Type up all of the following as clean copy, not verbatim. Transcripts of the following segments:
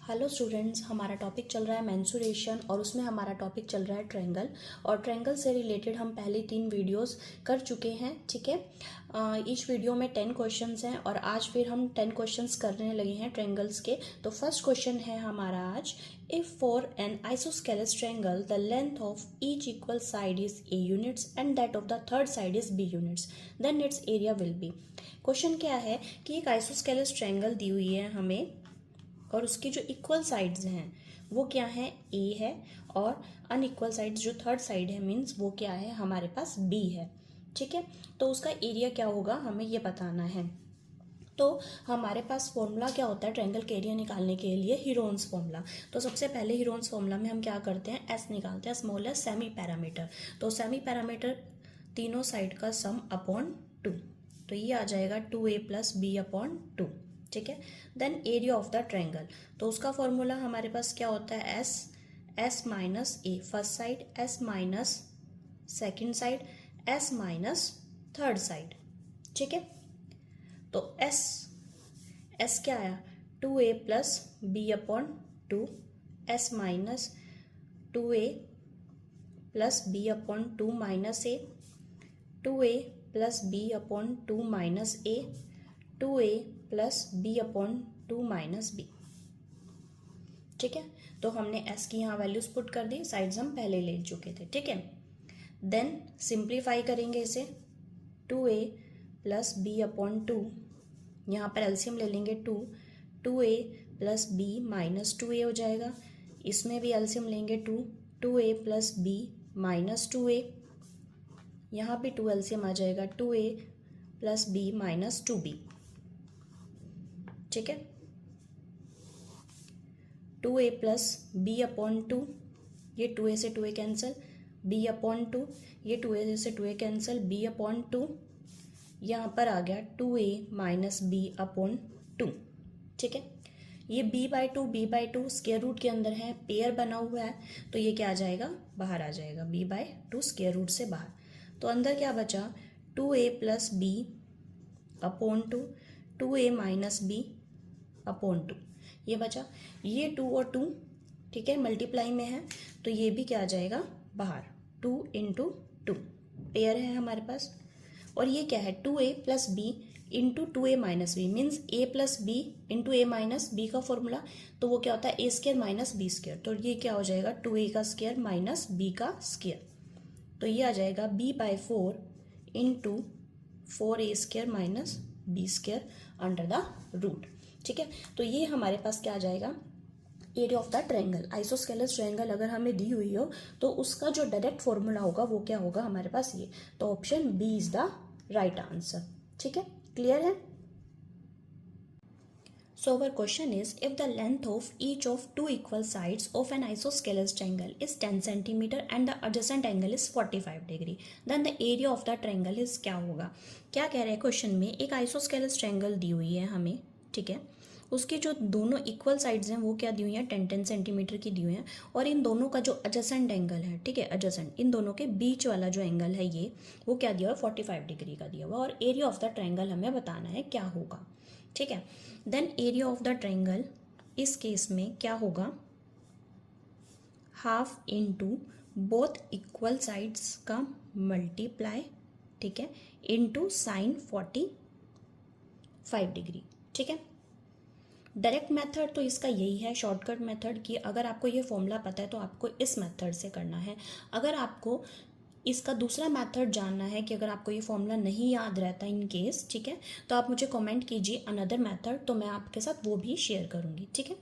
Hello students, हमारा topic चल रहा है मेंसुरेशन और उसमें हमारा टॉपिक चल रहा है ट्रायंगल। और ट्रायंगल से रिलेटेड हम पहले 3 वीडियोस कर चुके हैं। ठीक है, ईच वीडियो में 10 क्वेश्चंस हैं और आज फिर हम 10 क्वेश्चंस करने लगे हैं ट्रायंगल्स के। तो फर्स्ट क्वेश्चन है हमारा आज, if for an isosceles triangle the length of each equal side is a units and that of the third side is b units, then its area will be. Question क्या है कि एक isosceles triangle दी हुई है हमें और उसकी जो इक्वल साइड्स हैं वो क्या है, ए है, और अनइक्वल साइड्स जो थर्ड साइड है मीन्स वो क्या है, हमारे पास बी है। ठीक है, तो उसका एरिया क्या होगा हमें ये बताना है। तो हमारे पास फॉर्मूला क्या होता है ट्रायंगल के एरिया निकालने के लिए, हीरोन्स फॉर्मूला। तो सबसे पहले हीरोन्स फॉर्मूला में हम क्या करते हैं, एस निकालते हैं, स्मॉल एस सेमी पैरामीटर। तो सेमी पैरामीटर तीनों साइड का सम अपॉन 2, तो ये आ जाएगा 2a + b अपॉन 2। ठीक है, then area of the triangle, तो उसका फॉर्मूला हमारे पास क्या होता है, s minus a first side, s minus second side, s minus third side. ठीक है, तो एस क्या आया, 2a + b upon 2, s minus 2a + b upon 2 minus a, 2a + b upon 2 minus a, 2a + b upon 2 minus b. ठीक है, तो हमने s की यहाँ वैल्यूज पुट कर दी, साइड्स हम पहले ले चुके थे। ठीक है, देन सिंप्लीफाई करेंगे इसे, 2a + b अपॉन 2, यहाँ पर एलसीएम ले लेंगे 2a + b माइनस 2a हो जाएगा। इसमें भी एलसीएम लेंगे 2a + b माइनस 2a, यहाँ भी 2 एलसीएम आ जाएगा, 2a + b माइनस 2b। ठीक है, 2a + b अपॉन 2, ये 2a से 2a कैंसिल, b अपॉन 2, ये 2a से 2a कैंसिल, b अपॉन 2, यहाँ पर आ गया 2a - b अपॉन 2। ठीक है, ये b/2 स्क्वायर रूट के अंदर है, पेयर बना हुआ है, तो ये क्या आ जाएगा, बाहर आ जाएगा, b/2 स्क्वायर रूट से बाहर। तो अंदर क्या बचा, 2a + b upon 2, 2a - b upon 2, ये बचा। ये 2 और 2 ठीक है मल्टीप्लाई में है, तो ये भी क्या आ जाएगा बाहर, 2 × 2 पेयर है हमारे पास। और ये क्या है, 2a + b × 2a - b means a + b × a - b का फॉर्मूला, तो वो क्या होता है, a² - b²। तो ये क्या हो जाएगा, 2a का स्क्वायर माइनस b का स्क्वायर, तो ये आ जाएगा b/4 × 4a² - b² under the root. ठीक है, तो ये हमारे पास क्या आ जाएगा, area of the triangle. Isosceles triangle अगर हमें दी हुई हो तो उसका जो डायरेक्ट फॉर्मूला होगा वो क्या होगा हमारे पास, ये। तो option b is the right answer. ठीक है, क्लियर है। So our question is, if the length of each of two equal sides of an isosceles triangle is 10 cm and the adjacent angle is 45 degree, then the area of the triangle is क्या होगा। क्या कह रहे हैं question में, एक isosceles triangle दी हुई है हमें। ठीक है, उसके जो दोनों इक्वल साइड्स हैं वो क्या दी हुई हैं, 10 सेंटीमीटर की दी हुई हैं, और इन दोनों का जो एडजेसेंट एंगल है, ठीक है एडजेसेंट, इन दोनों के बीच वाला जो एंगल है ये, वो क्या दिया हुआ है, 45 डिग्री का दिया हुआ, और एरिया ऑफ द ट्रायंगल हमें बताना है क्या होगा। ठीक है, then area of the triangle इस केस में क्या होगा, half into both equal sides का मल्टीप्लाई, ठीक है, इंटू साइन 45 डिग्री। ठीक है, डायरेक्ट मेथड तो इसका यही है, शॉर्टकट मेथड की। अगर आपको ये फॉर्मूला पता है तो आपको इस मेथड से करना है। अगर आपको इसका दूसरा मेथड जानना है कि अगर आपको ये फॉर्मूला नहीं याद रहता इन केस, ठीक है, तो आप मुझे कमेंट कीजिए अनदर मेथड, तो मैं आपके साथ वो भी शेयर करूँगी। ठीक है,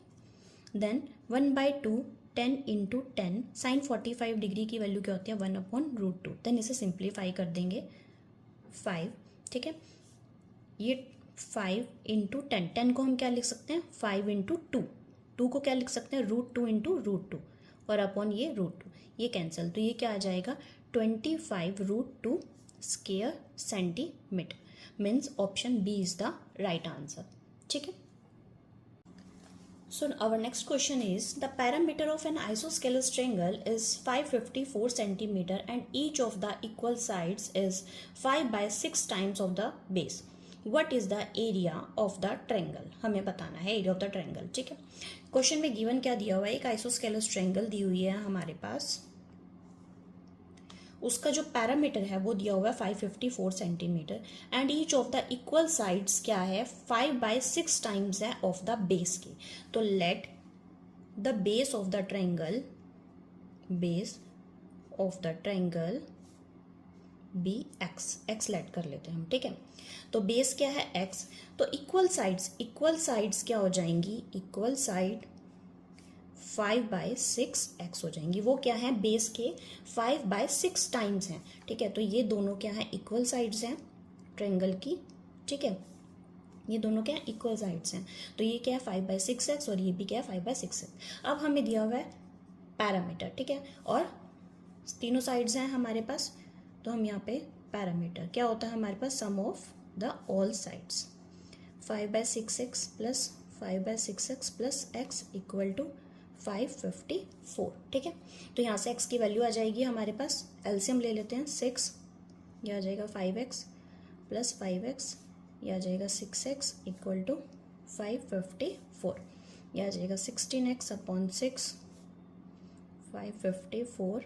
देन 1/2 10 × 10 साइन 45 डिग्री की वैल्यू क्या होती है, 1/√2। देन इसे सिंप्लीफाई कर देंगे 5। ठीक है, ये 5 × 10, 10 को हम क्या लिख सकते हैं, 5 × 2, 2 को क्या लिख सकते हैं, √2 × √2, और अपॉन ये √2, ये कैंसिल, तो ये क्या आ जाएगा, 25√2 square centimetre, means option b is the right answer. ठीक है, so our next question is, the parameter of an isosceles triangle is 554 centimeter and each of the equal sides is 5/6 times of the base. What is the area of the triangle, हमें बताना है area of the triangle. ठीक है, question में given क्या दिया हुआ है, एक आइसोस्केलस ट्रायंगल दी हुई है हमारे पास, उसका जो पैरामीटर है वो दिया हुआ है 554 centimetre and each of the equal sides क्या है 5/6 टाइम्स है ऑफ द बेस की। तो let the base of the triangle be x let कर लेते हैं हम। ठीक है, तो बेस क्या है एक्स, तो इक्वल साइड्स क्या हो जाएंगी, इक्वल साइड 5/6 एक्स हो जाएंगी। वो क्या है, बेस के 5/6 टाइम्स हैं। ठीक है, तो ये दोनों क्या है, इक्वल साइड्स हैं ट्रायंगल की। ठीक है, ये दोनों क्या है, इक्वल साइड्स हैं। तो ये क्या है 5/6 एक्स और ये भी क्या है 5/6 एक्स। अब हमें दिया हुआ है पैरामीटर। ठीक है, और तीनों साइड्स हैं हमारे पास, तो हम यहाँ पे पैरामीटर क्या होता है हमारे पास, sum of the all sides 5/6 x plus 5/6 x plus x equal to 554। ठीक है, तो यहाँ से x की वैल्यू आ जाएगी हमारे पास, एलसीएम ले लेते हैं 6, यह आ जाएगा 5x प्लस 5x, यह आ जाएगा 6x इक्वल टू 554, यह आ जाएगा 16x अपॉन 6 554,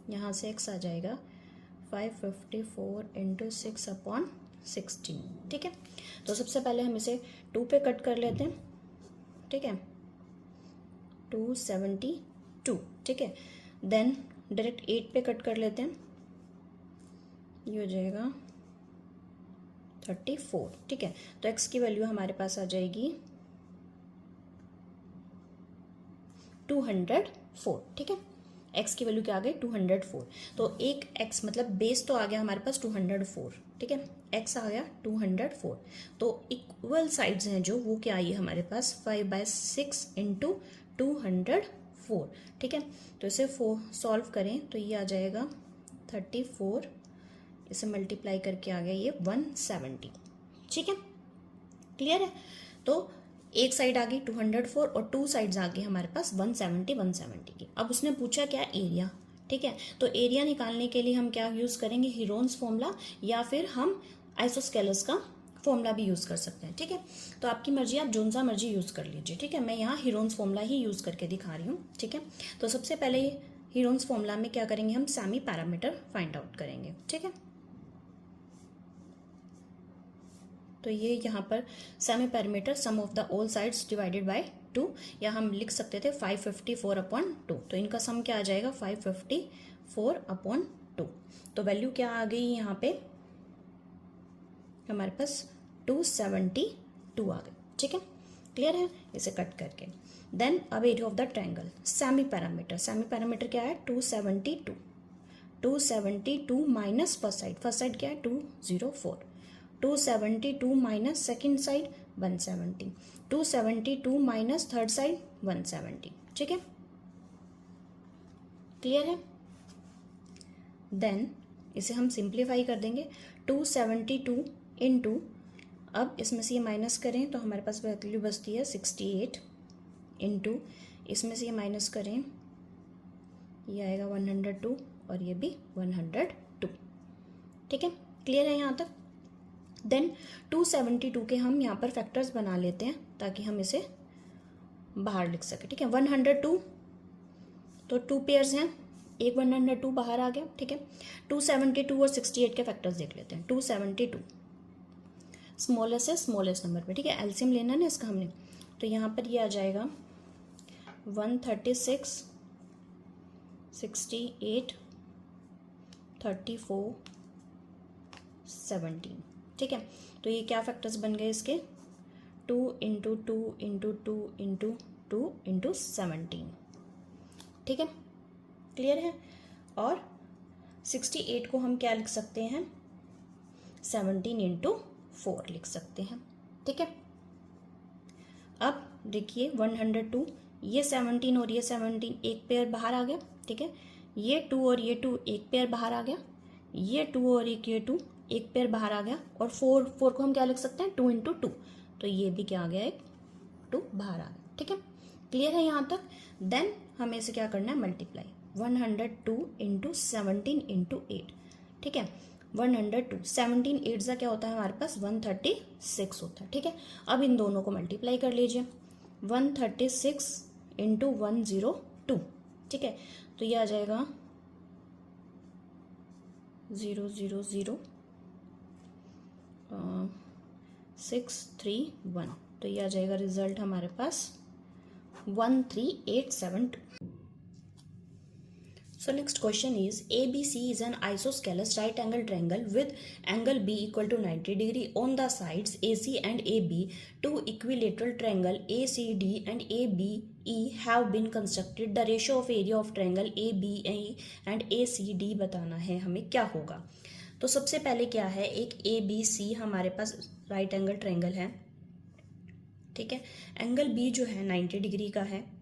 यहाँ से x आ जाएगा 554 इंटू 6 अपॉन 16। ठीक है, तो सबसे पहले हम इसे 2 पे कट कर लेते हैं। ठीक है, 272। ठीक है, देन डायरेक्ट 8 पे कट कर लेते हैं, ये हो जाएगा 34। ठीक है, तो x की वैल्यू हमारे पास आ जाएगी 204। ठीक है, x की वैल्यू क्या आ गई 204, तो एक x मतलब बेस तो आ गया हमारे पास 204। ठीक है, x आ गया 204, तो इक्वल साइड्स हैं जो वो क्या आई है हमारे पास 5/6 इंटू 204। ठीक है, तो इसे सॉल्व करें तो ये आ जाएगा 34, इसे मल्टीप्लाई करके आ गया ये 170। ठीक है, क्लियर है। तो एक साइड आ गई 204 और 2 साइड्स आ गई हमारे पास 170 की। अब उसने पूछा क्या, एरिया। ठीक है, तो एरिया निकालने के लिए हम क्या यूज करेंगे, हीरोन्स फॉर्मूला, या फिर हम आइसोस्केलस का फॉर्मूला भी यूज कर सकते हैं। ठीक है, तो आपकी मर्जी, आप जोन सा मर्जी यूज कर लीजिए। ठीक है, मैं यहाँ हीरोन्स फॉर्मूला ही यूज करके दिखा रही हूँ। ठीक है, तो सबसे पहले हीरोन्स फॉर्मूला में क्या करेंगे, हम सेमी पैरामीटर फाइंड आउट करेंगे। ठीक है, तो ये यहाँ पर semi parameter sum of the all sides divided by 2, या हम लिख सकते थे 554 अपॉन 2, तो इनका सम क्या आ जाएगा 554 अपॉन 2। तो वैल्यू क्या आ गई यहाँ पे हमारे पास 272 आ गई। ठीक है, क्लियर है, इसे कट करके देन अब area of the triangle semi parameter क्या है 272 माइनस फर्स्ट साइड क्या है 204, 272 minus second side 170, 272 minus third side 170। ठीक है, क्लियर है। देन इसे हम सिंप्लीफाई कर देंगे 272 इंटू, अब इसमें से ये माइनस करें तो हमारे पास वैल्यू बचती है 68 इंटू, इसमें से ये माइनस करें ये आएगा 102 और ये भी 102। ठीक है, क्लियर है यहाँ तक। देन 272 के हम यहाँ पर फैक्टर्स बना लेते हैं ताकि हम इसे बाहर लिख सके। ठीक है, 102 तो 2 पेयर्स हैं, एक 102 बाहर आ गया। ठीक है, 272 और 68 के फैक्टर्स देख लेते हैं। 272 स्मॉलेस्ट से स्मॉलेस्ट नंबर पे। ठीक है, एलसीएम लेना है ना इसका हमने, तो यहाँ पर ये आ जाएगा 136, 68, 34, 17। ठीक है, तो ये क्या फैक्टर्स बन गए इसके 2 इंटू 2 इंटू 2 इंटू 2 इंटू 17। ठीक है, क्लियर है। और 68 को हम क्या लिख सकते हैं 17 इंटू 4 लिख सकते हैं। ठीक है, अब देखिए 102, ये 17 और ये 17 एक पेयर बाहर आ गया। ठीक है, ये 2 और ये 2 एक पेयर बाहर आ गया, ये 2 और ये 2 एक पेयर बाहर आ गया, और 4 को हम क्या लिख सकते हैं 2 इंटू 2, तो ये भी क्या आ गया एक 2 बाहर आ गया। ठीक है, क्लियर है यहाँ तक। देन हमें इसे क्या करना है मल्टीप्लाई 102 इंटू 17 इंटू 8। ठीक है, 102, 17 8 सा क्या होता है हमारे पास 136 होता है। ठीक है, अब इन दोनों को मल्टीप्लाई कर लीजिए, 136 इंटू 102। ठीक है, तो ये आ जाएगा 000,631। तो ये आ जाएगा रिजल्ट हमारे पास 13872। So next question is ABC is an isosceles right angle triangle with angle B equal to 90 degree on the sides AC and AB. Two equilateral triangle ACD and ABE have been constructed. The ratio of area of triangle ABE and ACD बताना है हमें क्या होगा। तो सबसे पहले क्या है, एक ABC हमारे पास राइट एंगल ट्रायंगल है। ठीक है, एंगल B जो है 90 डिग्री का है,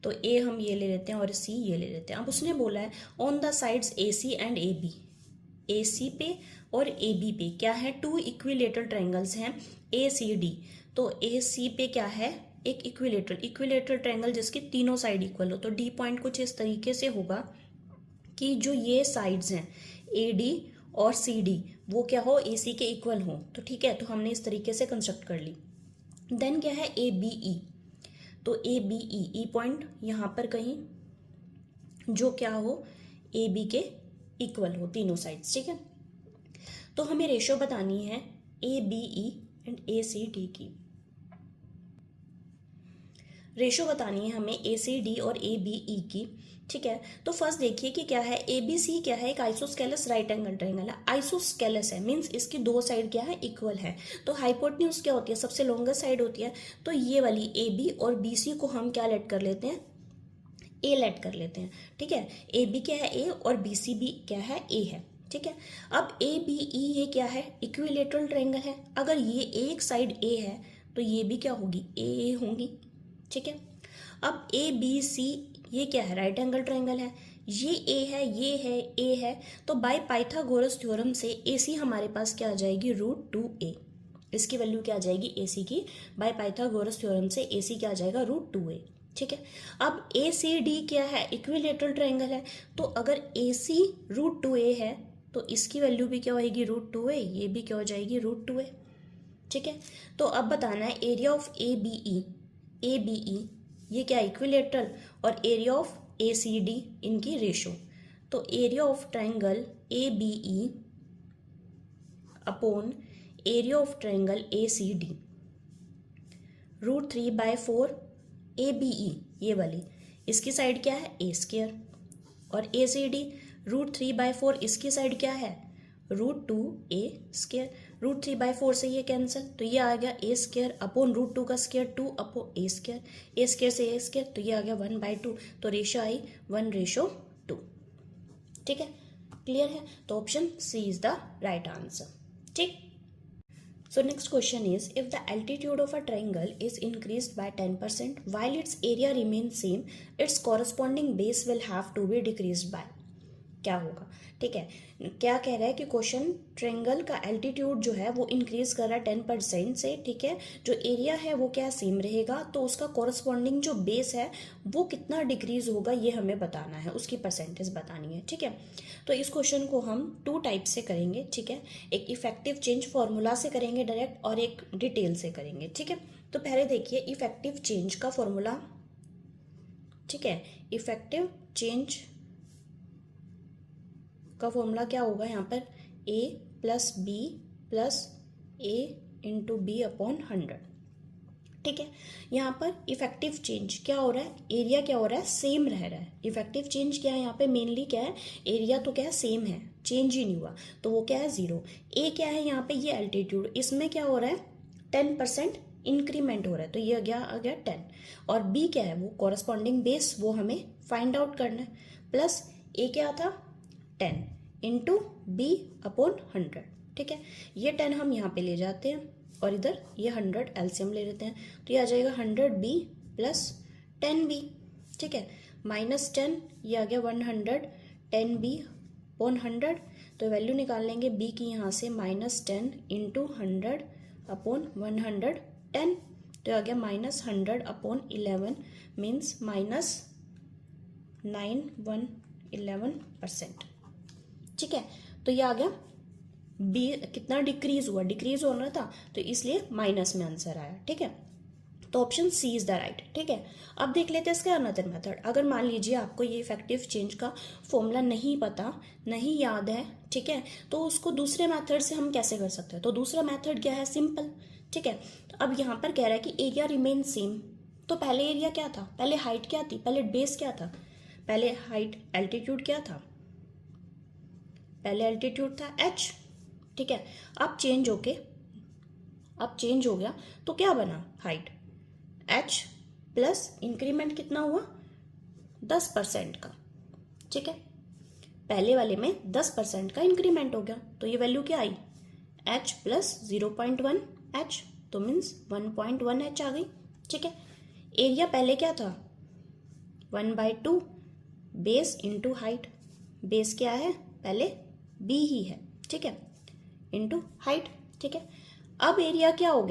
तो ए हम ये ले लेते हैं और सी ये ले लेते हैं। अब उसने बोला है on the sides A C and A B, A C पे और ए बी पे क्या है, टू इक्विलेटरल ट्रायंगल्स हैं ए सी डी। तो ए सी पे क्या है, एक इक्विलेटरल ट्रायंगल जिसकी तीनों साइड इक्वल हो। तो डी पॉइंट कुछ इस तरीके से होगा कि जो ये साइड्स हैं ए डी और सी डी वो क्या हो, ए सी के इक्वल हो। तो ठीक है, तो हमने इस तरीके से कंस्ट्रक्ट कर ली। देन क्या है ए बी ई, तो ए बी ई पॉइंट यहाँ पर कहीं जो क्या हो, ए बी के इक्वल हो तीनों साइड्स। ठीक है, तो हमें रेशो बतानी है a b e and a c d की। रेशो बतानी है हमें ए सी डी और ए बी ई की। ठीक है, तो फर्स्ट देखिए कि क्या है, ए बी सी क्या है, एक आइसोस्केलस राइट एंगल ट्रायंगल है। आइसोस्केलस है मीन्स इसकी दो साइड क्या है, इक्वल है। तो हाइपोटेन्यूज क्या होती है, सबसे लॉन्गेस्ट साइड होती है। तो ये वाली ए बी और बी सी को हम क्या लेट कर लेते हैं, ए लेट कर लेते हैं। ठीक है, ए बी क्या है ए और बी सी भी क्या है ए है। ठीक है, अब ए बी ई ये क्या है, इक्विलेटरल ट्रायंगल है। अगर ये एक साइड ए है तो ये भी क्या होगी, ए होंगी। ठीक है, अब ए बी सी ये क्या है, राइट एंगल ट्रायंगल है। ये ए है, ये है, ए है। तो बाय पाइथागोरस थ्योरम से ए सी हमारे पास क्या आ जाएगी, √2a। इसकी वैल्यू क्या आ जाएगी ए सी की, बाय पाइथागोरस थ्योरम से ए सी क्या आ जाएगा, √2a। ठीक है, अब ए सी डी क्या है, इक्विलेटरल ट्रायंगल है। तो अगर ए सी √2a है तो इसकी वैल्यू भी क्या होगी, √2a। ये भी क्या हो जाएगी, √2a। ठीक है, तो अब बताना है area of a b e, a b e ये क्या इक्विलेटरल, और area of a c d इनकी रेशो। तो area of triangle A b e upon area of triangle a c d, √3/4 a b e ये वाली, इसकी side क्या है ए स्क्वायर, और ए सी डी √3/4 इसकी साइड क्या है, √2a स्क्वायर। √3/4 से ये कैंसिल, तो ये आ गया ए स्क्वायर अपॉन √2 का स्क्वायर 2 अपॉन ए स्क्वायर, ए स्क्वायर से ए स्क्वायर, तो ये आ गया 1/2। तो रेशो आई 1:2। ठीक है, क्लियर है। तो option C is the right answer. ठीक, so next question is if the altitude of a triangle is increased by 10% while its area remain same, its corresponding base will have to be decreased by, क्या होगा। ठीक है, क्या कह रहा है कि क्वेश्चन ट्रायंगल का एल्टीट्यूड जो है वो इंक्रीज कर रहा है 10% से। ठीक है, जो एरिया है वो क्या सेम रहेगा, तो उसका कॉरस्पॉन्डिंग जो बेस है वो कितना डिक्रीज होगा ये हमें बताना है, उसकी परसेंटेज बतानी है। ठीक है, तो इस क्वेश्चन को हम 2 टाइप से करेंगे। ठीक है, एक इफेक्टिव चेंज फॉर्मूला से करेंगे डायरेक्ट, और एक डिटेल से करेंगे। ठीक है, तो पहले देखिए इफेक्टिव चेंज का फॉर्मूला। ठीक है, इफेक्टिव चेंज का फॉर्मूला क्या होगा, यहाँ पर a + b + a × b upon 100। ठीक है, यहाँ पर इफेक्टिव चेंज क्या हो रहा है, एरिया क्या हो रहा है, सेम रह रहा है। इफेक्टिव चेंज क्या है यहाँ पे, मेनली क्या है, एरिया तो क्या है सेम है, चेंज ही नहीं हुआ, तो वो क्या है 0। ए क्या है यहाँ पे, ये एल्टीट्यूड, इसमें क्या हो रहा है 10% इंक्रीमेंट हो रहा है, तो ये आ गया 10। और बी क्या है, वो कॉरस्पॉन्डिंग बेस, वो हमें फाइंड आउट करना है। प्लस ए क्या था 10 इंटू बी अपॉन 100। ठीक है, ये 10 हम यहाँ पे ले जाते हैं और इधर ये 100 एलसीएम ले लेते हैं, तो ये आ जाएगा 100b + 10b। ठीक है, -10 ये आ गया 110b अपॉन 100। तो वैल्यू निकाल लेंगे b की यहाँ से, -10 इंटू 100 अपॉन 110, तो आ गया -100 अपॉन 11 मीन्स -911%। ठीक है, तो ये आ गया बी कितना डिक्रीज हुआ, डिक्रीज हो रहा था, तो इसलिए माइनस में आंसर आया। ठीक है, तो option C is the right. ठीक है, अब देख लेते हैं इसका अनदर मेथड। अगर मान लीजिए आपको ये इफेक्टिव चेंज का फॉर्मूला नहीं पता, नहीं याद है, ठीक है, तो उसको दूसरे मेथड से हम कैसे कर सकते हैं। तो दूसरा मेथड क्या है, सिंपल। ठीक है, तो अब यहाँ पर कह रहा है कि एरिया रिमेन सेम। तो पहले एरिया क्या था, पहले हाइट क्या थी, पहले बेस क्या था, पहले हाइट एल्टीट्यूड क्या था, पहले एल्टीट्यूड था h। ठीक है, अब चेंज हो गया तो क्या बना, हाइट h प्लस इंक्रीमेंट कितना हुआ, 10% का। ठीक है, पहले वाले में 10% का इंक्रीमेंट हो गया, तो ये वैल्यू क्या आई, h प्लस 0.1 h, तो मीन्स 1.1 h आ गई। ठीक है, एरिया पहले क्या था, 1/2 बेस इंटू हाइट। बेस क्या है, पहले b ही है। ठीक है, इंटू हाइट। ठीक है, अब एरिया क्या हो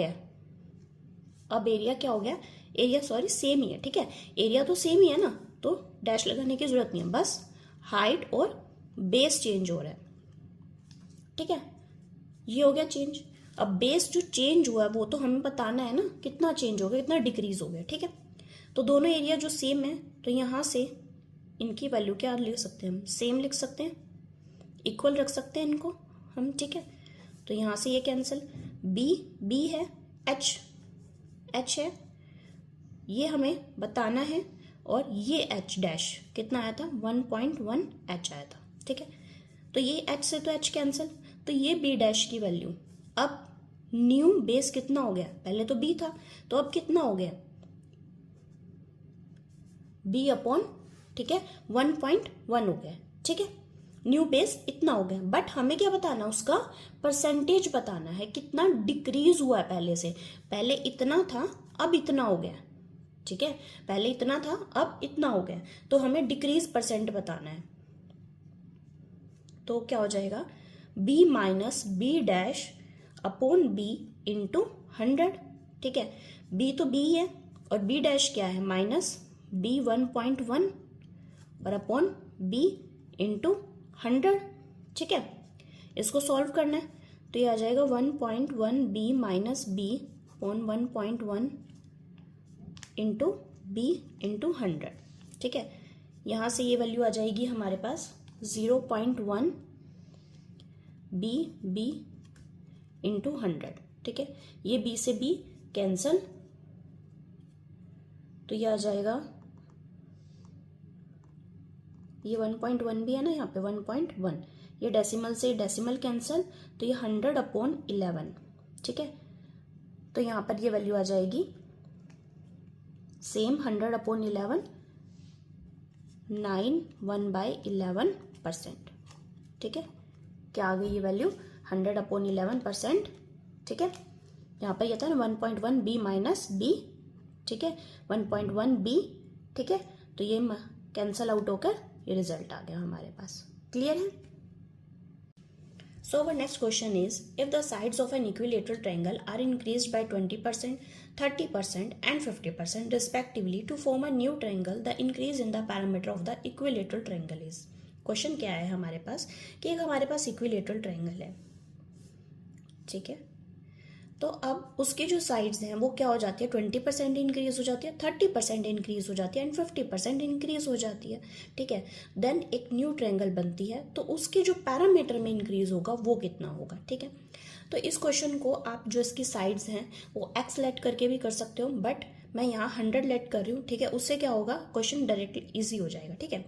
गया, एरिया सॉरी सेम ही है। ठीक है, एरिया तो सेम ही है ना, तो डैश लगाने की जरूरत नहीं है, बस हाइट और बेस चेंज हो रहा है। ठीक है, ये हो गया चेंज। अब बेस जो चेंज हुआ है वो तो हमें बताना है ना, कितना चेंज हो गया, कितना डिक्रीज हो गया। ठीक है, तो दोनों एरिया जो सेम है, तो यहाँ से इनकी वैल्यू क्या लिख सकते हैं हम, सेम लिख सकते हैं, इक्वल रख सकते हैं इनको हम। ठीक है, तो यहाँ से ये कैंसिल, बी है, एच है, ये हमें बताना है, और ये एच डैश कितना आया था, 1.1 एच आया था। ठीक है, तो ये एच से तो एच कैंसिल, तो ये बी डैश की वैल्यू, अब न्यू बेस कितना हो गया, पहले तो बी था, तो अब कितना हो गया, बी अपॉन, ठीक है, 1.1 हो गया। ठीक है, न्यू बेस इतना हो गया, बट हमें क्या बताना, उसका परसेंटेज बताना है, कितना डिक्रीज हुआ है पहले से। पहले इतना था, अब इतना हो गया। ठीक है, पहले इतना था, अब इतना हो गया, तो हमें डिक्रीज परसेंट बताना है। तो क्या हो जाएगा, b minus b dash upon b into 100। ठीक है, b तो b है, और b डैश क्या है, माइनस b 1.1 और अपॉन b इंटू 100। ठीक है, इसको सॉल्व करना है, तो ये आ जाएगा 1.1 b minus b upon 1.1 into b into 100। ठीक है, यहाँ से ये वैल्यू आ जाएगी हमारे पास 0.1 बी इंटू 100। ठीक है, ये बी से बी कैंसल, तो ये आ जाएगा, ये 1.1 भी है ना यहाँ पे, 1.1, ये डेसिमल से डेसिमल कैंसल, तो ये 100 अपॉन 11। ठीक है, तो यहाँ पर ये वैल्यू आ जाएगी सेम 100 अपॉन 11, 1/11%। ठीक है, क्या आ गई ये वैल्यू, 100 अपॉन 11%। ठीक है, यहाँ पर ये था ना 1.1 बी माइनस बी। ठीक है, 1.1 बी। ठीक है, तो ये कैंसल आउट होकर ये रिजल्ट आ गया हमारे पास। क्लियर है। So our next question is, if the sides of an equilateral triangle are increased by 20%, 30% and 50% respectively to form a new triangle, the increase in the parameter of the equilateral triangle is। Question क्या है हमारे पास कि एक हमारे पास equilateral triangle है। ठीक है, तो अब उसके जो साइड्स हैं वो क्या हो जाती है, 20% इंक्रीज हो जाती है, 30% इंक्रीज हो जाती है एंड 50% इंक्रीज हो जाती है। ठीक है, देन एक न्यू ट्रायंगल बनती है, तो उसके जो पैरामीटर में इंक्रीज होगा वो कितना होगा। ठीक है, तो इस क्वेश्चन को आप जो इसकी साइड्स हैं वो एक्स लेट करके भी कर सकते हो, बट मैं यहाँ 100 लेट कर रही हूँ। ठीक है, उससे क्या होगा, क्वेश्चन डायरेक्टली ईजी हो जाएगा। ठीक है,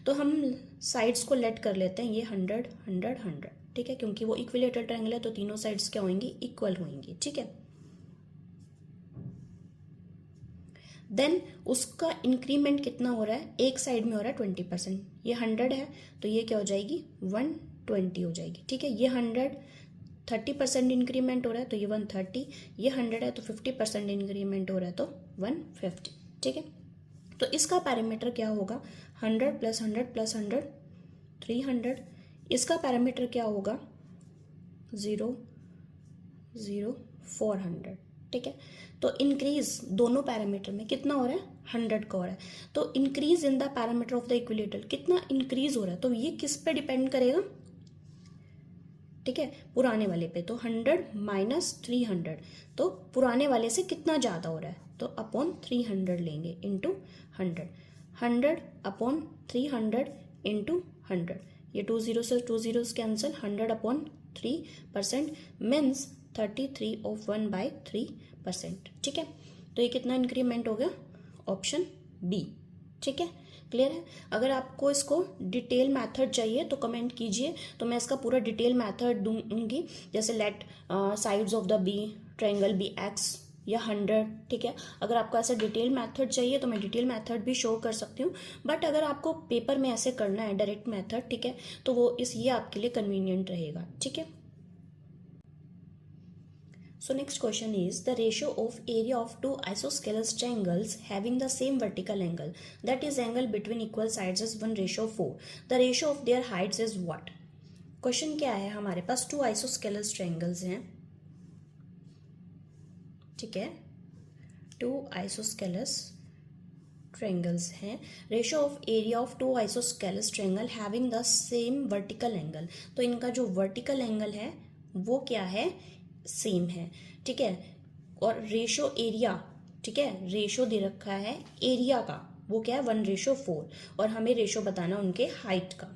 तो हम साइड्स को लेट कर लेते हैं, ये 100 100 100। ठीक है, क्योंकि वो इक्विलेटरल ट्रायंगल है तो तीनों साइड्स क्या होंगी, इक्वल होंगी। ठीक है, देन उसका इंक्रीमेंट कितना हो रहा है, एक साइड में हो रहा है 20%, ये 100 है तो ये क्या हो जाएगी 120 हो जाएगी। ठीक है, ये 100 30% इंक्रीमेंट हो रहा है तो ये 130, ये 100 है तो 50% इंक्रीमेंट हो रहा है तो 150। ठीक है, तो इसका पैरामीटर क्या होगा, 100 प्लस 100 प्लस 100 300। इसका पैरामीटर क्या होगा 0 0 400। ठीक है, तो इंक्रीज दोनों पैरामीटर में कितना हो रहा है, 100 का हो रहा है, तो increase in the parameter of the equilateral कितना इंक्रीज हो रहा है, तो ये किस पे डिपेंड करेगा। ठीक है, पुराने वाले पे, तो 100 माइनस 300, तो पुराने वाले से कितना ज़्यादा हो रहा है, तो अपॉन 300 लेंगे इंटू 100, 100 अपॉन 300 इंटू 100, ये 2 0 से 2 0 कैंसिल, 100 अपॉन 3% मीन्स 33 ऑफ 1/3%। ठीक है, तो ये कितना इंक्रीमेंट हो गया, ऑप्शन बी। ठीक है, क्लियर है। अगर आपको इसको डिटेल मेथड चाहिए तो कमेंट कीजिए, तो मैं इसका पूरा डिटेल मेथड दूंगी, जैसे let sides of the b triangle be x या 100। ठीक है, अगर आपको ऐसा डिटेल मेथड चाहिए तो मैं डिटेल मेथड भी शो कर सकती हूँ, बट अगर आपको पेपर में ऐसे करना है डायरेक्ट मेथड, ठीक है, तो वो ये आपके लिए कन्वीनियंट रहेगा। ठीक है, so next question is the ratio of area of two isosceles triangles having the same vertical angle, that is angle between equal sides, is 1:4. The ratio of their heights is what? Question क्या है, हमारे पास to isosceles triangles हैं, ठीक है, two isosceles triangles हैं, ratio of area of two isosceles triangle having the same vertical angle, तो इनका जो वर्टिकल एंगल है वो क्या है, सेम है। ठीक है, और रेशो एरिया, ठीक है, रेशो दे रखा है एरिया का, वो क्या है 1:4, और हमें रेशो बताना उनके हाइट का।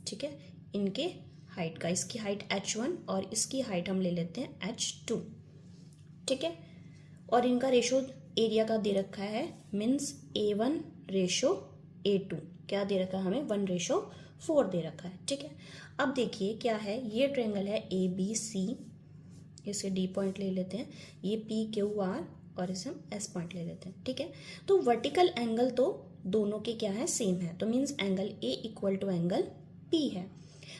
ठीक है, इनके हाइट का, इसकी हाइट h1 और इसकी हाइट हम ले लेते हैं h2। ठीक है, और इनका रेशो एरिया का दे रखा है मीन्स A1:A2, क्या दे रखा है हमें 1:4 दे रखा है। ठीक है, अब देखिए क्या है, ये ट्रायंगल है ABC, इसे D पॉइंट ले लेते हैं, ये PQR और इसे हम S पॉइंट ले लेते हैं। ठीक है, तो वर्टिकल एंगल तो दोनों के क्या है, सेम है, तो means angle A equal to angle P है।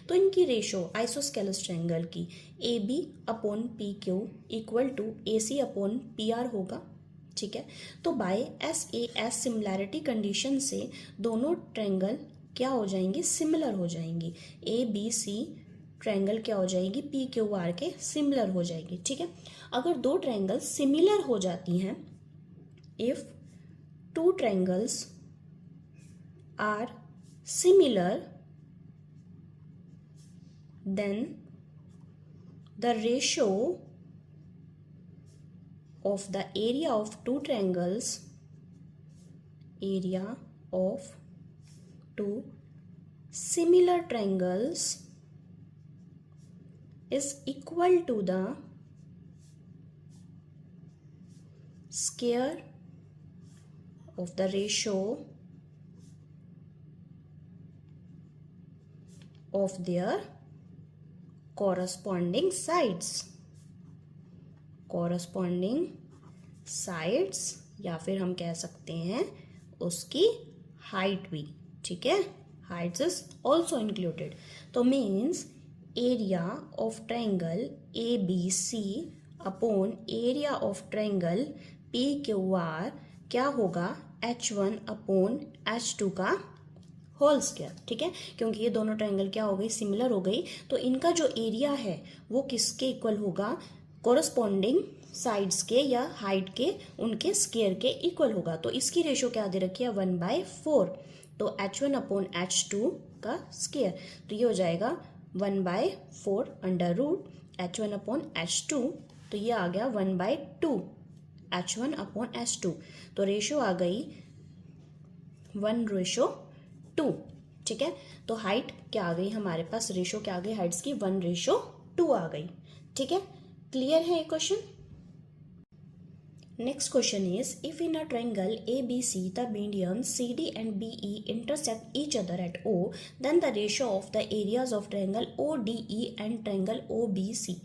तो इनकी रेशो आइसोस्केलस ट्रायंगल की AB upon PQ equal to AC upon PR होगा। ठीक है, तो बाय SAS सिमिलैरिटी कंडीशन से दोनों ट्रायंगल क्या हो जाएंगी, सिमिलर हो जाएंगी, ABC ट्रायंगल क्या हो जाएगी, PQR के सिमिलर हो जाएगी। ठीक है, अगर दो ट्रायंगल सिमिलर हो जाती हैं, if two triangles are similar, then the ratio of the area of two triangles, area of two similar triangles is equal to the square of the ratio of their corresponding sides, corresponding sides, या फिर हम कह सकते हैं उसकी height भी। ठीक है, हाइट्स इज ऑल्सो इंक्लूडेड, तो means area of triangle ABC upon area of triangle PQR क्या होगा, H1 अपॉन H2 का होल स्क्वायर। ठीक है, क्योंकि ये दोनों ट्रायंगल क्या हो गई, सिमिलर हो गई, तो इनका जो एरिया है वो किसके इक्वल होगा, कोरस्पॉन्डिंग साइड्स के या हाइट के उनके स्क्वायर के इक्वल होगा। तो इसकी रेशो क्या दे रखी है, 1/4, तो H1 अपॉन H2 का स्क्वायर, तो ये हो जाएगा 1/4 under root H1 upon H2, तो ये आ गया 1/2 H1 अपॉन H2, तो रेशो आ गई 1:2। ठीक है, तो हाइट क्या आ गई हमारे पास, रेशो क्या आ गई हाइट्स की, 1:2 आ गई। ठीक है, क्लियर है ये question. Next question is, if in a triangle ABC the median CD and BE intersect each other at O, then the ratio of the areas of triangle ODE and triangle OBC।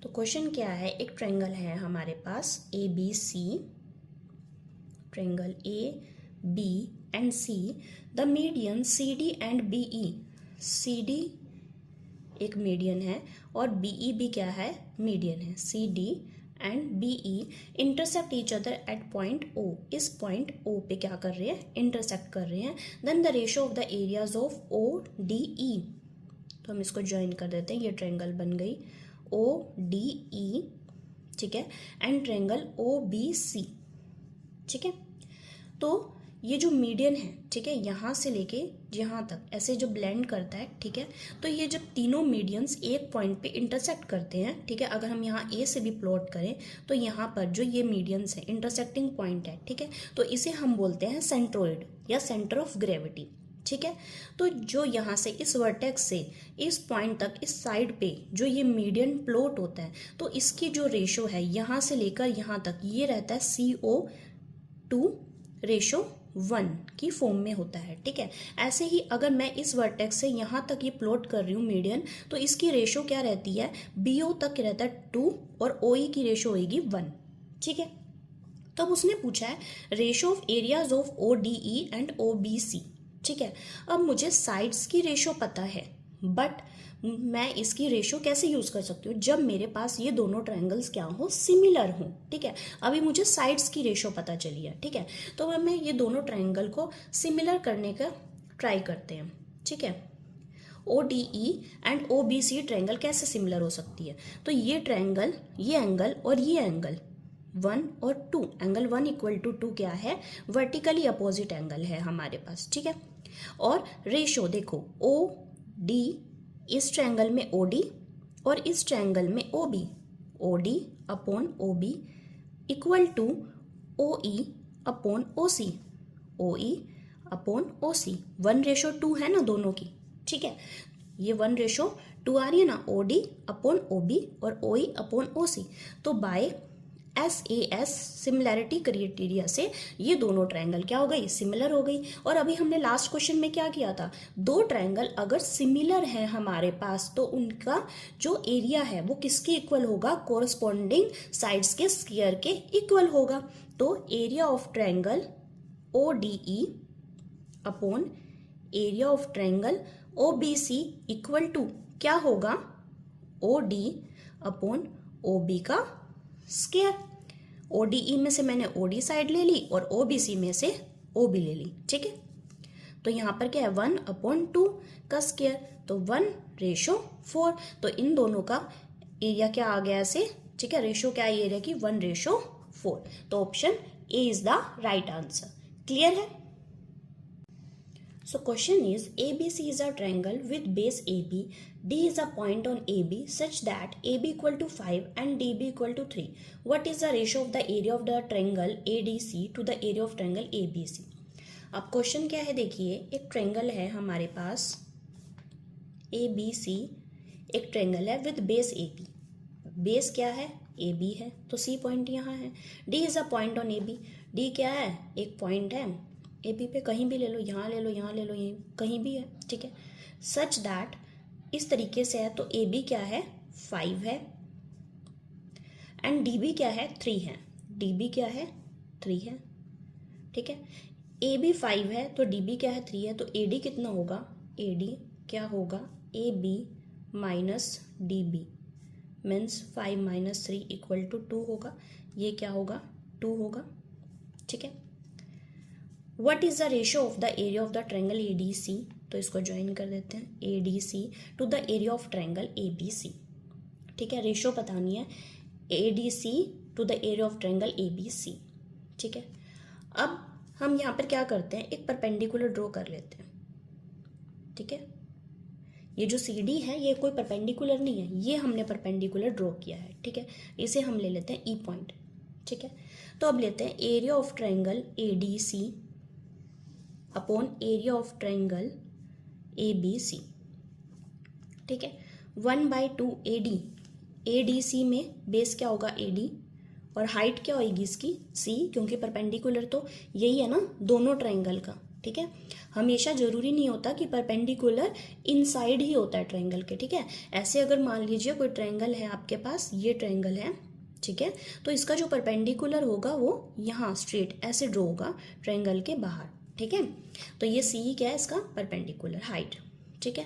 तो question क्या है, एक triangle है हमारे पास ABC, triangle AB and C, the median CD and BE, CD एक median है और BE भी क्या है, मीडियन है, CD and BE intersect each other at point O, इस पॉइंट O पे क्या कर रहे हैं, इंटरसेक्ट कर रहे हैं, then the ratio of the areas of ODE, तो हम इसको ज्वाइन कर देते हैं, ये ट्रायंगल बन गई ODE। ठीक है, एंड ट्रायंगल OBC। ठीक है, तो ये जो मीडियन है, ठीक है, यहाँ से लेके यहाँ तक ऐसे जो ब्लेंड करता है, ठीक है, तो ये जब तीनों मीडियंस एक पॉइंट पे इंटरसेक्ट करते हैं, ठीक है, अगर हम यहाँ ए से भी प्लॉट करें तो यहाँ पर जो ये मीडियंस है इंटरसेक्टिंग पॉइंट है, ठीक है, तो इसे हम बोलते हैं सेंट्रोइड या सेंटर ऑफ ग्रेविटी, ठीक है। तो जो यहाँ से इस वर्टेक्स से इस पॉइंट तक इस साइड पे जो ये मीडियन प्लॉट होता है, तो इसकी जो रेशो है यहाँ से लेकर यहाँ तक ये रहता है CO2:1 की फॉर्म में होता है, ठीक है। ऐसे ही अगर मैं इस वर्टेक्स से यहाँ तक ये प्लॉट कर रही हूँ मीडियन, तो इसकी रेशो क्या रहती है, BO तक रहता है 2 और OE की रेशो होगी 1, ठीक है। तो अब उसने पूछा है ratio of areas of ODE and OBC, ठीक है। अब मुझे साइड्स की रेशो पता है, बट मैं इसकी रेशो कैसे यूज़ कर सकती हूँ, जब मेरे पास ये दोनों ट्रायंगल्स क्या हो, सिमिलर हो, ठीक है। अभी मुझे साइड्स की रेशो पता चली है, ठीक है। तो अब मैं ये दोनों ट्रायंगल को सिमिलर करने का ट्राई करते हैं, ठीक है। ODE एंड OBC ट्रायंगल कैसे सिमिलर हो सकती है, तो ये ट्रायंगल, ये एंगल और ये एंगल 1 और 2, एंगल 1 इक्वल टू 2 क्या है, वर्टिकली अपोजिट एंगल है हमारे पास, ठीक है। और रेशो देखो, OD इस ट्रायंगल में OD और इस ट्रायंगल में OB, OD upon OB equal to OE upon OC, OE upon OC, 1:2 है ना दोनों की, ठीक है। ये 1:2 आ रही है ना, OD अपॉन OB और OE अपॉन OC। तो बाय SAS सिमिलैरिटी क्राइटेरिया से ये दोनों ट्रायंगल क्या हो गई, सिमिलर हो गई। और अभी हमने लास्ट क्वेश्चन में क्या किया था, दो ट्रायंगल अगर सिमिलर है हमारे पास तो उनका जो एरिया है वो किसके इक्वल होगा, कोरस्पॉन्डिंग साइड्स के स्क्वायर के इक्वल होगा। तो area of triangle ODE upon area of triangle OBC equal to क्या होगा, OD अपॉन OB का स्क्वायर। ODE में से मैंने OD साइड ले ली और OBC में से OB ले ली, ठीक है। तो यहाँ पर क्या है, 1/2 का स्क्वायर, तो 1:4। तो इन दोनों का एरिया क्या आ गया ऐसे, ठीक है, रेशो क्या है एरिया की, 1:4। तो option A is the right answer. Clear है। So question is, ABC is a triangle with base AB, D is a point on AB such that AB equal to 5 and DB equal to 3. What is the ratio of the area of the triangle ADC to the area of triangle ABC? अब question क्या है देखिए, एक triangle है हमारे पास ABC, एक triangle है with base AB। Base क्या है, AB है, तो C पॉइंट यहाँ है। D is a point on AB, D क्या है, एक पॉइंट है AB पे, कहीं भी ले लो, यहाँ ले लो, यहाँ ले लो, यहीं कहीं भी है, ठीक है। सच दैट इस तरीके से है, तो AB क्या है, 5 है एंड DB क्या है, 3 है। DB क्या है, 3 है, ठीक है। AB 5 है तो DB क्या है, 3 है, तो AD कितना होगा, AD क्या होगा, AB minus DB means 5 minus 3 equal to 2 होगा। ये क्या होगा, 2 होगा, ठीक है। What is the ratio of the area of the triangle ADC? तो इसको ज्वाइन कर देते हैं, ADC to the area of triangle ABC, ठीक है। रेशो बतानी है ADC to the area of triangle ABC, ठीक है। अब हम यहाँ पर क्या करते हैं, एक परपेंडिकुलर ड्रॉ कर लेते हैं, ठीक है। ये जो CD है ये कोई परपेंडिकुलर नहीं है, ये हमने परपेंडिकुलर ड्रॉ किया है, ठीक है। इसे हम ले लेते हैं E पॉइंट, ठीक है। तो अब लेते हैं area of triangle ADC upon area of triangle ABC, ठीक है। 1/2 AD, ADC में बेस क्या होगा AD और हाइट क्या होगी इसकी C, क्योंकि परपेंडिकुलर तो यही है ना दोनों ट्रायंगल का, ठीक है। हमेशा जरूरी नहीं होता कि परपेंडिकुलर इनसाइड ही होता है ट्रायंगल के, ठीक है। ऐसे अगर मान लीजिए कोई ट्रायंगल है आपके पास, ये ट्रायंगल है, ठीक है, तो इसका जो परपेंडिकुलर होगा वो यहाँ स्ट्रेट ऐसे ड्रॉ होगा ट्रायंगल के बाहर, ठीक है। तो ये C क्या है, इसका परपेंडिकुलर हाइट, ठीक है।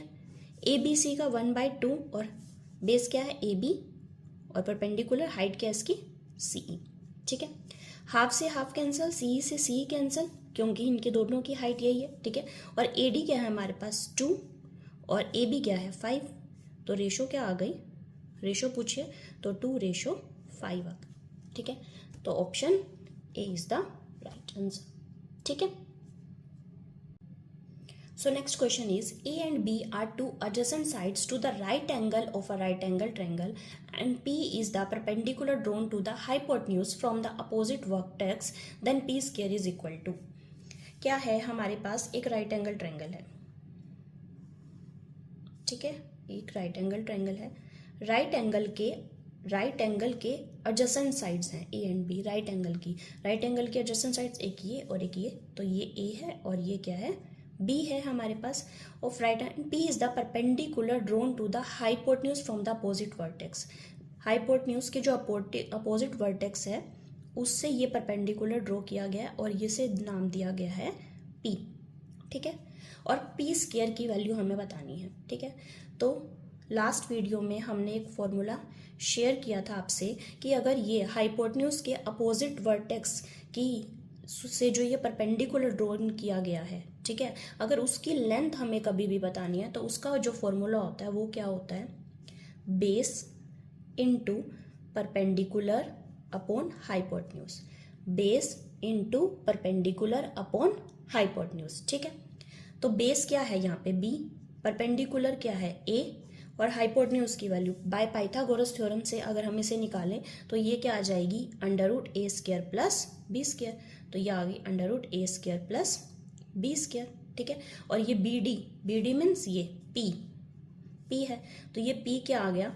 ABC का 1/2 और बेस क्या है AB और परपेंडिकुलर हाइट क्या है इसकी CE, ठीक है। हाफ से हाफ कैंसिल, CE से CE कैंसिल, क्योंकि इनके दोनों की हाइट यही है, ठीक है। और AD क्या है हमारे पास 2 और AB क्या है 5, तो रेशो क्या आ गई, रेशो पूछिए तो 2:5 आ गई, ठीक है। तो option A is the right answer, ठीक है। So next question is, A and B are two adjacent sides to the right angle of a right angle triangle and P is the perpendicular drawn to the hypotenuse from the opposite vertex, then P square is equal to। क्या है, हमारे पास एक right angle triangle है, ठीक है, एक right angle triangle है। Right angle के एडजेसेंट साइड्स हैं a and b. Right angle की एडजेसेंट साइड्स एक ये और एक ये, तो ये ए है और ये क्या है, बी है हमारे पास। Of right and P is the perpendicular drawn to the hypotenuse from the opposite vertex. Hypotenuse के जो अपोजिट वर्टेक्स है उससे ये परपेंडिकुलर ड्रॉ किया गया और ये से नाम दिया गया है पी, ठीक है। और पी स्क्वायर की वैल्यू हमें बतानी है, ठीक है। तो लास्ट वीडियो में हमने एक फॉर्मूला शेयर किया था आपसे कि अगर ये हाइपोटेन्यूज के अपोजिट वर्टेक्स की से जो ये परपेंडिकुलर ड्रॉन किया गया है, ठीक है, अगर उसकी लेंथ हमें कभी भी बतानी है तो उसका जो फॉर्मूला होता है वो क्या होता है, base into perpendicular upon hypotenuse, base into perpendicular upon hypotenuse, ठीक है। तो बेस क्या है यहाँ पे बी, परपेंडिकुलर क्या है ए, और हाइपोटेन्यूज की वैल्यू बाय पाइथागोरस थ्योरम से अगर हम इसे निकालें तो ये क्या आ जाएगी, अंडर रूट ए स्क्वायर प्लस बी स्क्वायर। तो ये आ गई अंडर रूट ए स्क्वायर प्लस बी स्क्वायर, ठीक है। और ये बी डी मीन्स ये पी है, तो ये पी क्या आ गया,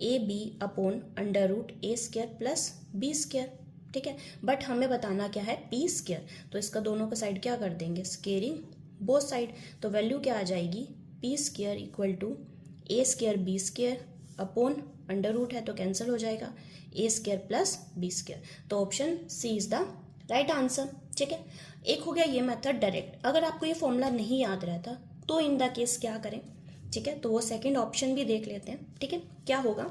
a B upon under root A square plus B square, ठीक है। बट हमें बताना क्या है, पी स्क्वायर, तो इसका दोनों का साइड क्या कर देंगे, स्क्वेयरिंग बोथ साइड। तो वैल्यू क्या आ जाएगी, P square equal to A square B square upon under root है तो कैंसिल हो जाएगा, A square plus B square. तो option C is the right answer, ठीक है। एक हो गया ये मेथड डायरेक्ट। अगर आपको ये फॉर्मूला नहीं याद रहता तो इन द केस क्या करें, ठीक है, तो वो सेकंड ऑप्शन भी देख लेते हैं, ठीक है। क्या होगा,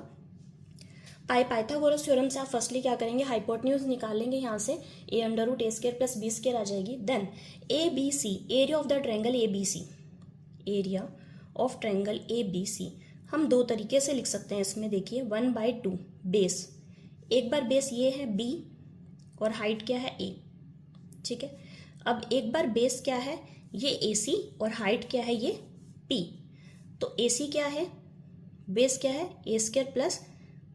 पाइथागोरस थ्योरम से आप फर्स्टली क्या करेंगे, हाइपोटेन्यूज निकालेंगे यहाँ से, A under root A square plus B square आ जाएगी। Then A B C, area of the triangle A B C, area of triangle A B C हम दो तरीके से लिख सकते हैं इसमें, देखिए 1/2 बेस, एक बार बेस ये है बी और हाइट क्या है ए, ठीक है। अब एक बार बेस क्या है ये ए सी और हाइट क्या है ये पी, तो ए सी क्या है, बेस क्या है ए स्क्वायर प्लस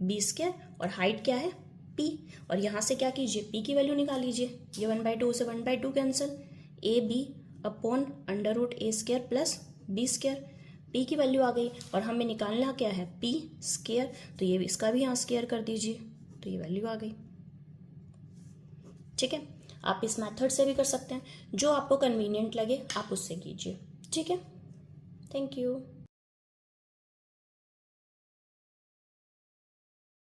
बी स्क्वायर और हाइट क्या है पी, और यहाँ से क्या कीजिए पी की वैल्यू निकाल लीजिए, ये 1/2 से 1/2 cancel, A B upon under root A square plus B square, P की वैल्यू आ गई और हमें निकालना क्या है पी स्क्वायर, तो ये इसका भी यहाँ स्क्वायर कर दीजिए तो ये वैल्यू आ गई, ठीक है। आप इस मेथड से भी कर सकते हैं, जो आपको कन्वीनियंट लगे आप उससे कीजिए, ठीक है। Thank you.